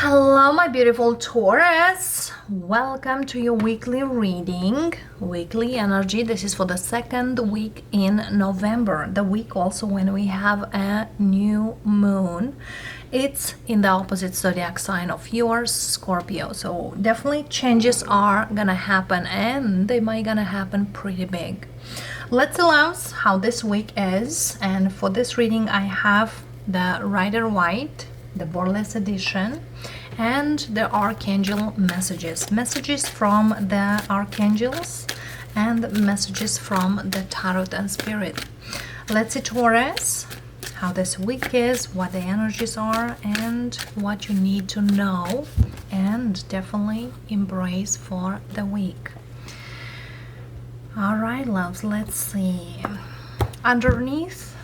Hello, my beautiful Taurus. Welcome to your weekly reading, weekly energy. This is for the second week in November, the week also when we have a new moon. It's in the opposite zodiac sign of yours, Scorpio. So definitely changes are gonna happen, and they might gonna happen pretty big. Let's announce how this week is, and for this reading I have the Rider White, the Borderless edition, and the Archangel messages from the Archangels and messages from the Tarot and Spirit. Let's see, Taurus, how this week is, what the energies are, and what you need to know and definitely embrace for the week. All right, loves, let's see. Underneath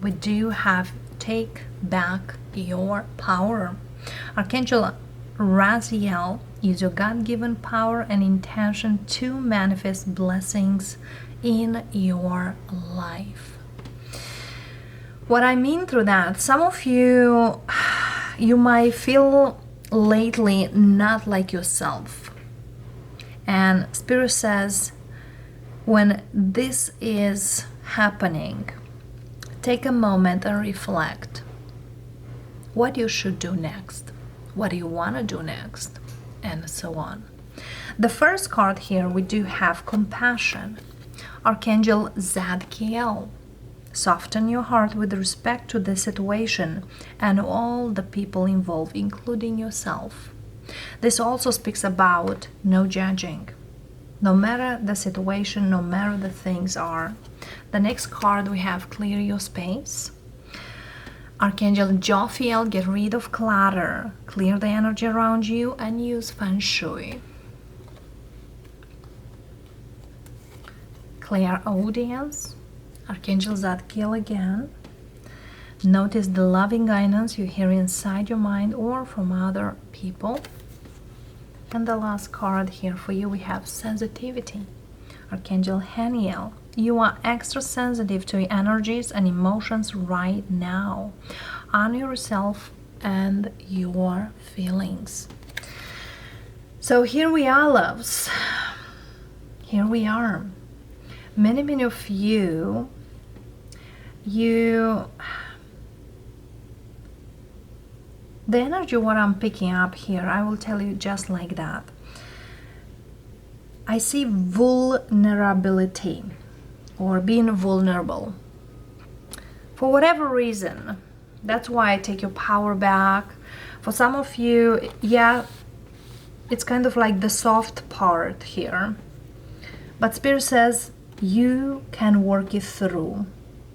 we do have take back your power. Archangel Raziel, use your God-given power and intention to manifest blessings in your life. What I mean through that, some of you might feel lately not like yourself. And Spirit says, when this is happening, take a moment and reflect what you should do next, what do you want to do next, and so on. The first card here, we do have compassion. Archangel Zadkiel, soften your heart with respect to the situation and all the people involved, including yourself. This also speaks about no judging, no matter the situation, no matter the things are. The next card we have clear your space. Archangel Jophiel, get rid of clutter, clear the energy around you, and use Feng Shui. Clear audience. Archangel Zadkiel again. Notice the loving guidance you hear inside your mind or from other people. And the last card here for you, we have sensitivity. Archangel Haniel, you are extra sensitive to energies and emotions right now. Honor yourself and your feelings. So here we are, loves. Here we are. Many of you, the energy what I'm picking up here, I will tell you just like that. I see vulnerability or being vulnerable. For whatever reason, that's why I take your power back. For some of you, yeah, it's kind of like the soft part here. But Spirit says you can work it through.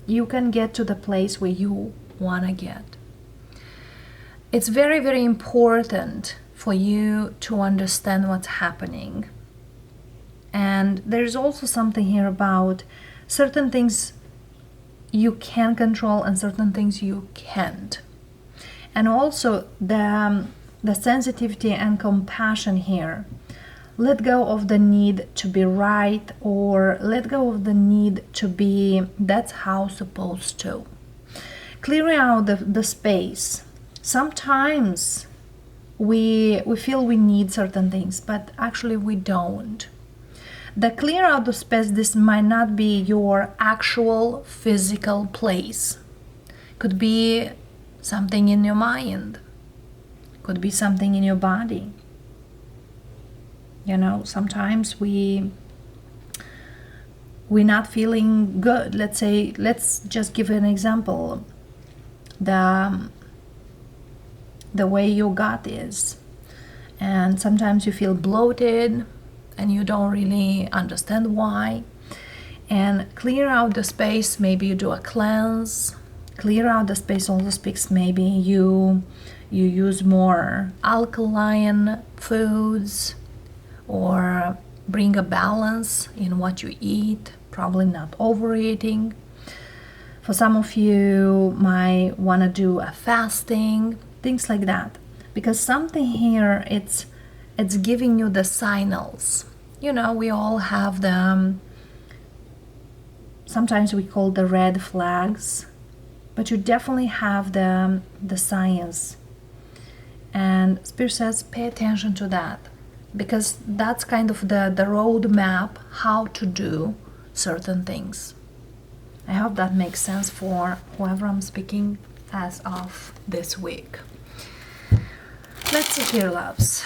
You can get to the place where you want to get. It's very important for you to understand what's happening. And there's also something here about certain things you can control and certain things you can't. And also the sensitivity and compassion here. Let go of the need to be right, or let go of the need to be that's how supposed to. Clearing out the space. Sometimes we feel we need certain things, but actually we don't. The clear out of space, this might not be your actual physical place. Could be something in your mind. Could be something in your body. You know, sometimes we're not feeling good. Let's just give an example. The way your gut is. And sometimes you feel bloated and you don't really understand why. And clear out the space, maybe you do a cleanse. Clear out the space also speaks maybe you use more alkaline foods, or bring a balance in what you eat, probably not overeating. For some of you might want to do a fasting, things like that, because something here, it's giving you the signals. You know, we all have them. Sometimes we call the red flags, but you definitely have the science. And And Spirit says pay attention to that, because that's kind of the roadmap how to do certain things. I hope that makes sense for whoever I'm speaking as of this week. Let's see here, loves.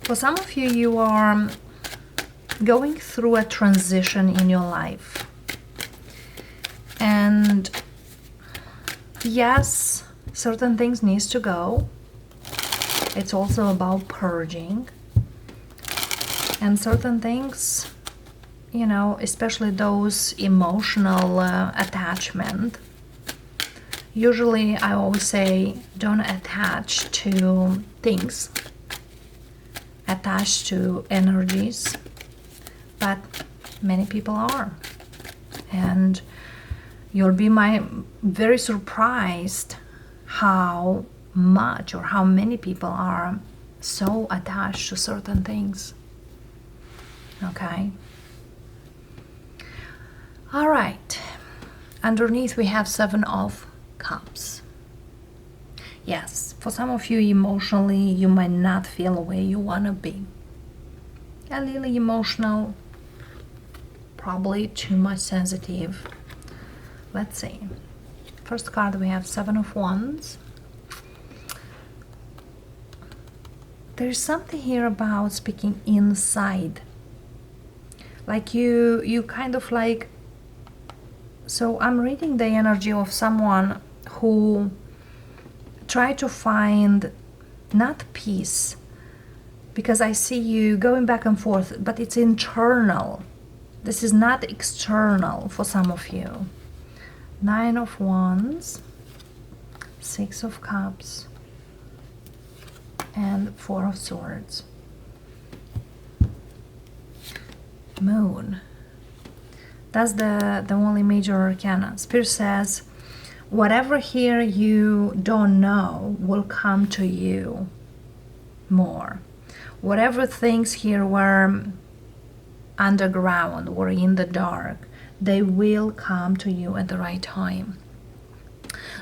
For some of you, you are going through a transition in your life. And yes, certain things needs to go. It's also about purging. And certain things, you know, especially those emotional attachment. Usually I always say don't attach to things, attach to energies, but many people are. And you'll be very surprised how much or how many people are so attached to certain things. Okay. All right. Underneath we have 7 of Cups. Yes, for some of you emotionally you might not feel the way you want to be. A little emotional, probably too much sensitive. Let's see. First card we have 7 of Wands. There's something here about speaking inside. Like you kind of like, so I'm reading the energy of someone who tried to find not peace, because I see you going back and forth, but it's internal. This is not external for some of you. 9 of Wands, 6 of Cups, and 4 of Swords. Moon. That's the only major arcana. Spirit says whatever here you don't know will come to you more. Whatever things here were underground or in the dark, they will come to you at the right time.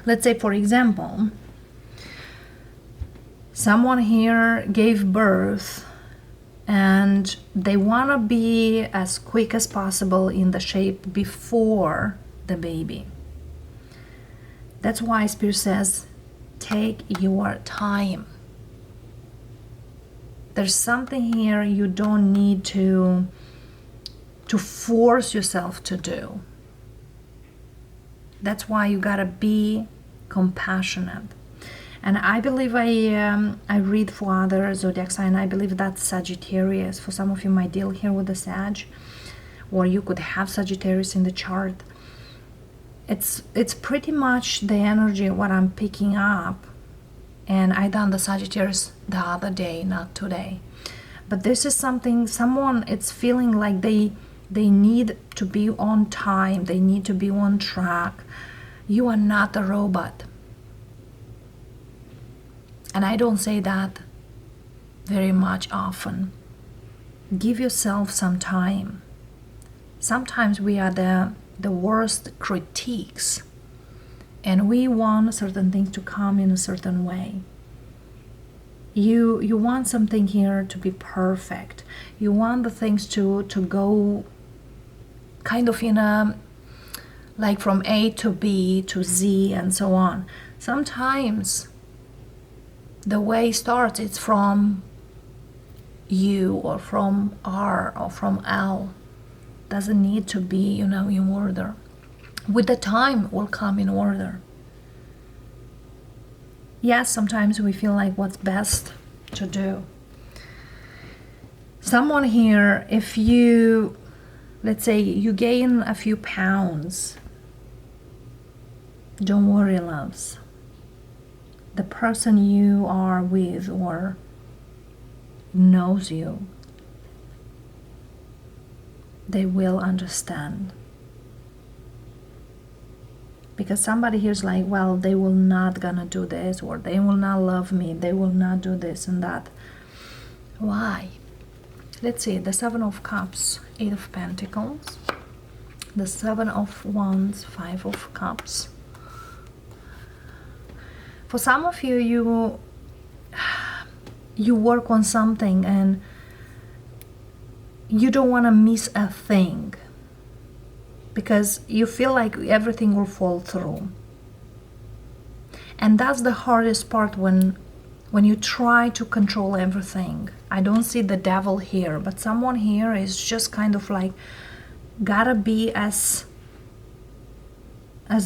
Let's say, for example, someone here gave birth and they want to be as quick as possible in the shape before the baby. That's why Spirit says take your time. There's something here you don't need to force yourself to do. That's why you gotta be compassionate. And I believe I read for other zodiac sign. I believe that's Sagittarius. For some of you might deal here with the Sag, or you could have Sagittarius in the chart. It's pretty much the energy what I'm picking up. And I done the Sagittarius the other day, not today. But this is something, someone, it's feeling like they need to be on time. They need to be on track. You are not a robot. And I don't say that very much often. Give yourself some time. Sometimes we are the worst critiques, and we want certain things to come in a certain way. You want something here to be perfect. You want the things to go kind of in a, like from A to B to Z and so on. Sometimes the way starts, it's from U or from R or from L. Doesn't need to be, in order. With the time, will come in order. Yes, sometimes we feel like what's best to do. Someone here, if you, let's say you gain a few pounds, don't worry, loves. The person you are with or knows you, they will understand. Because somebody here's like, well, they will not gonna do this, or they will not love me, they will not do this and that. Why? Let's see, the 7 of Cups, 8 of Pentacles, the 7 of Wands, 5 of Cups, For some of you, you work on something and you don't want to miss a thing because you feel like everything will fall through. And that's the hardest part when you try to control everything. I don't see the devil here, but someone here is just kind of like gotta be as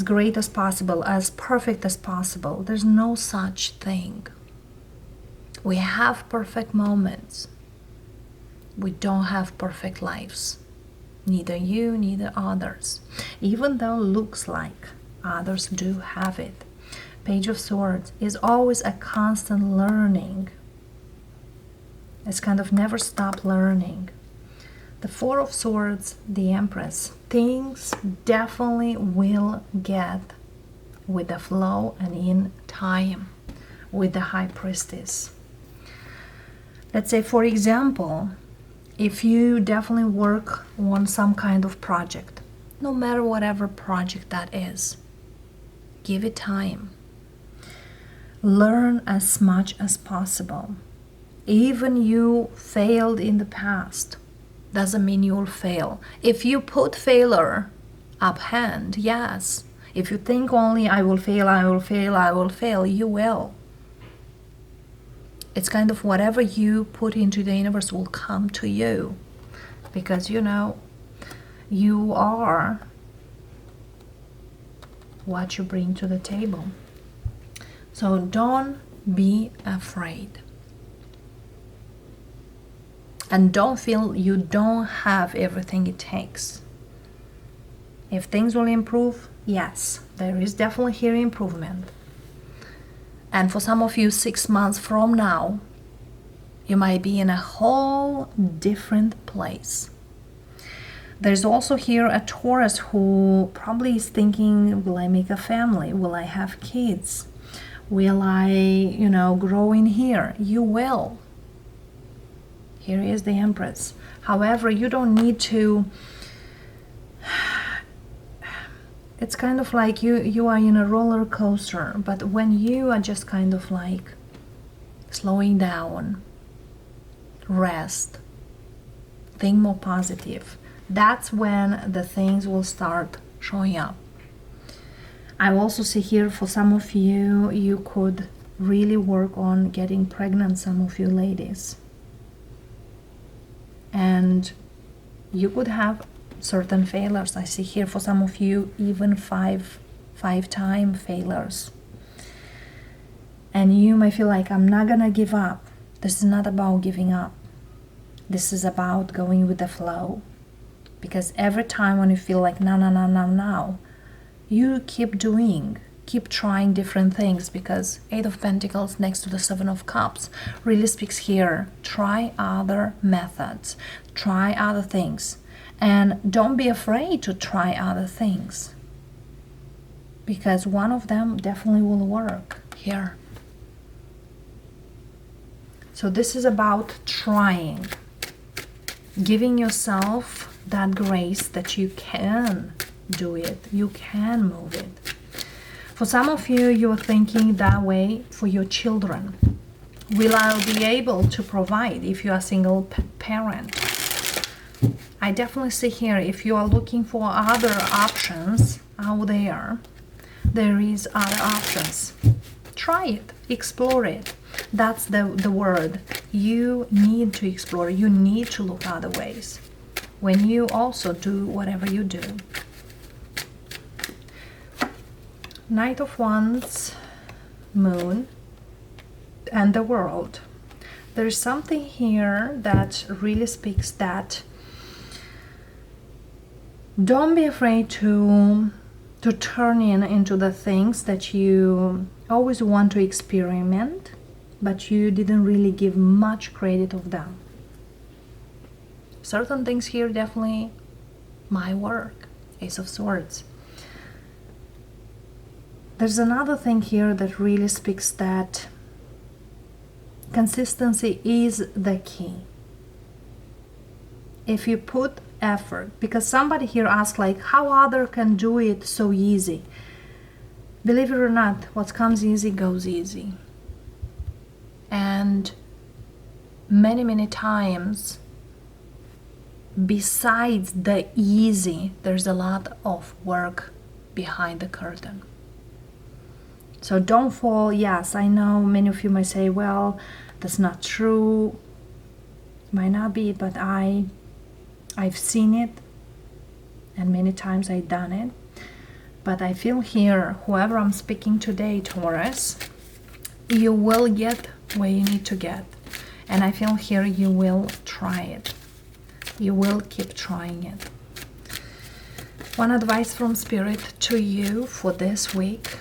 great as possible, as perfect as possible. There's no such thing. We have perfect moments. We don't have perfect lives. Neither you, neither others. Even though it looks like others do have it. Page of Swords is always a constant learning. It's kind of never stop learning. The Four of Swords, the Empress. Things definitely will get with the flow and in time with the High Priestess. Let's say, for example, if you definitely work on some kind of project, no matter whatever project that is, give it time. Learn as much as possible. Even you failed in the past, doesn't mean you'll fail. If you put failure up hand, yes. If you think only I will fail, I will fail, I will fail, you will. It's kind of whatever you put into the universe will come to you. Because, you know, you are what you bring to the table. So don't be afraid. And don't feel you don't have everything it takes. If things will improve, yes, there is definitely here improvement. And for some of you, 6 months from now, you might be in a whole different place. There's also here a Taurus who probably is thinking, will I make a family? Will I have kids? Will I, grow in here? You will. Here is the Empress. However, you don't need to. It's kind of like you are in a roller coaster, but when you are just kind of like slowing down, rest, think more positive, that's when the things will start showing up. I also see here for some of you, you could really work on getting pregnant, some of you ladies. And you could have certain failures. I see here for some of you even five-time failures. And you may feel like, I'm not gonna give up. This is not about giving up. This is about going with the flow. Because every time when you feel like no, you keep doing, keep trying different things, because Eight of Pentacles next to the Seven of Cups really speaks here. Try other methods, try other things, and don't be afraid to try other things, because one of them definitely will work here. So this is about trying, giving yourself that grace that you can do it, you can move it. For some of you, you're thinking that way for your children. Will I be able to provide if you are a single parent? I definitely see here, if you are looking for other options out there, there is other options. Try it, explore it. That's the word. You need to explore, you need to look other ways when you also do whatever you do. Knight of Wands, Moon, and the World. There's something here that really speaks that don't be afraid to turn into the things that you always want to experiment, but you didn't really give much credit of them. Certain things here definitely my work. Ace of Swords. There's another thing here that really speaks that consistency is the key. If you put effort, because somebody here asked like how other can do it so easy. Believe it or not, what comes easy goes easy. And many times, besides the easy, there's a lot of work behind the curtain. So don't fall. Yes, I know many of you might say, well, that's not true. Might not be, but I've seen it, and many times I've done it. But I feel here, whoever I'm speaking today, Taurus, you will get where you need to get. And I feel here you will try it. You will keep trying it. One advice from Spirit to you for this week.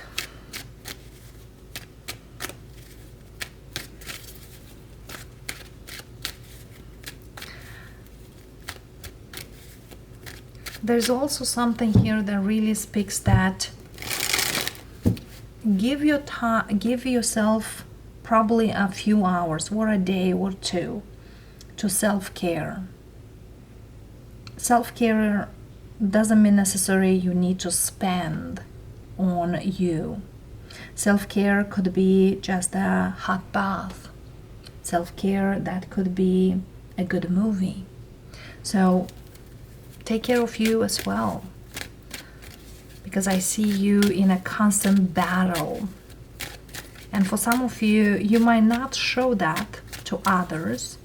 There's also something here that really speaks that give yourself probably a few hours or a day or two to self-care. Self-care doesn't mean necessarily you need to spend on you. Self-care could be just a hot bath. Self-care, that could be a good movie. So take care of you as well, because I see you in a constant battle. And for some of you, you might not show that to others,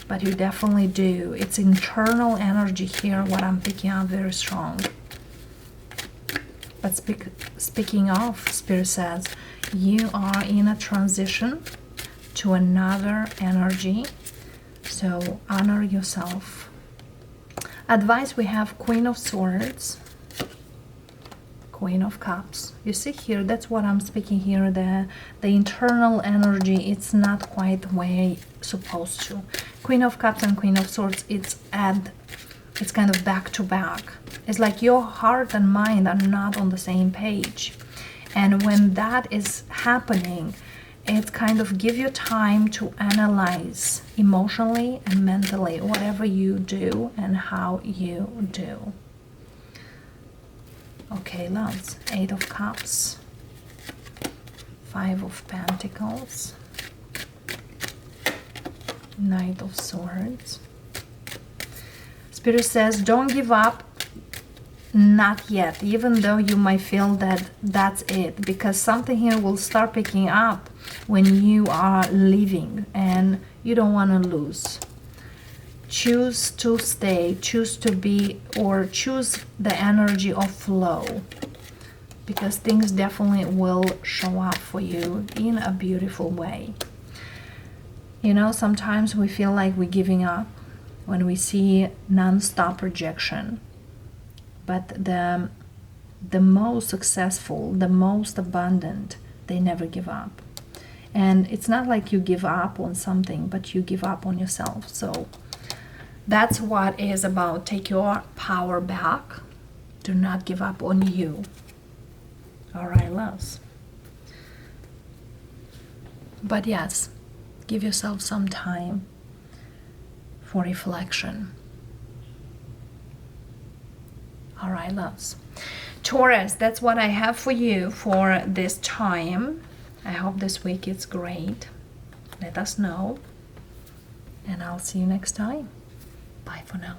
but you definitely do. It's internal energy here, what I'm picking up very strong. But speaking of, Spirit says, you are in a transition to another energy, so honor yourself. Advice, we have Queen of Swords, Queen of Cups. You see here, that's what I'm speaking here, the internal energy, it's not quite the way it's supposed to. Queen of Cups and Queen of Swords, it's kind of back to back. It's like your heart and mind are not on the same page. And when that is happening, it's kind of give you time to analyze emotionally and mentally whatever you do and how you do. Okay, loves. 8 of Cups, 5 of Pentacles, Knight of Swords. Spirit says, don't give up. Not yet, even though you might feel that that's it, because something here will start picking up when you are leaving and you don't want to lose. Choose to stay, choose to be, or choose the energy of flow, because things definitely will show up for you in a beautiful way. You know, sometimes we feel like we're giving up when we see non-stop rejection. But the most successful, the most abundant, they never give up. And it's not like you give up on something, but you give up on yourself. So that's what it is about. Take your power back. Do not give up on you. All right, loves. But yes, give yourself some time for reflection. All right, loves. Taurus, that's what I have for you for this time. I hope this week is great. Let us know. And I'll see you next time. Bye for now.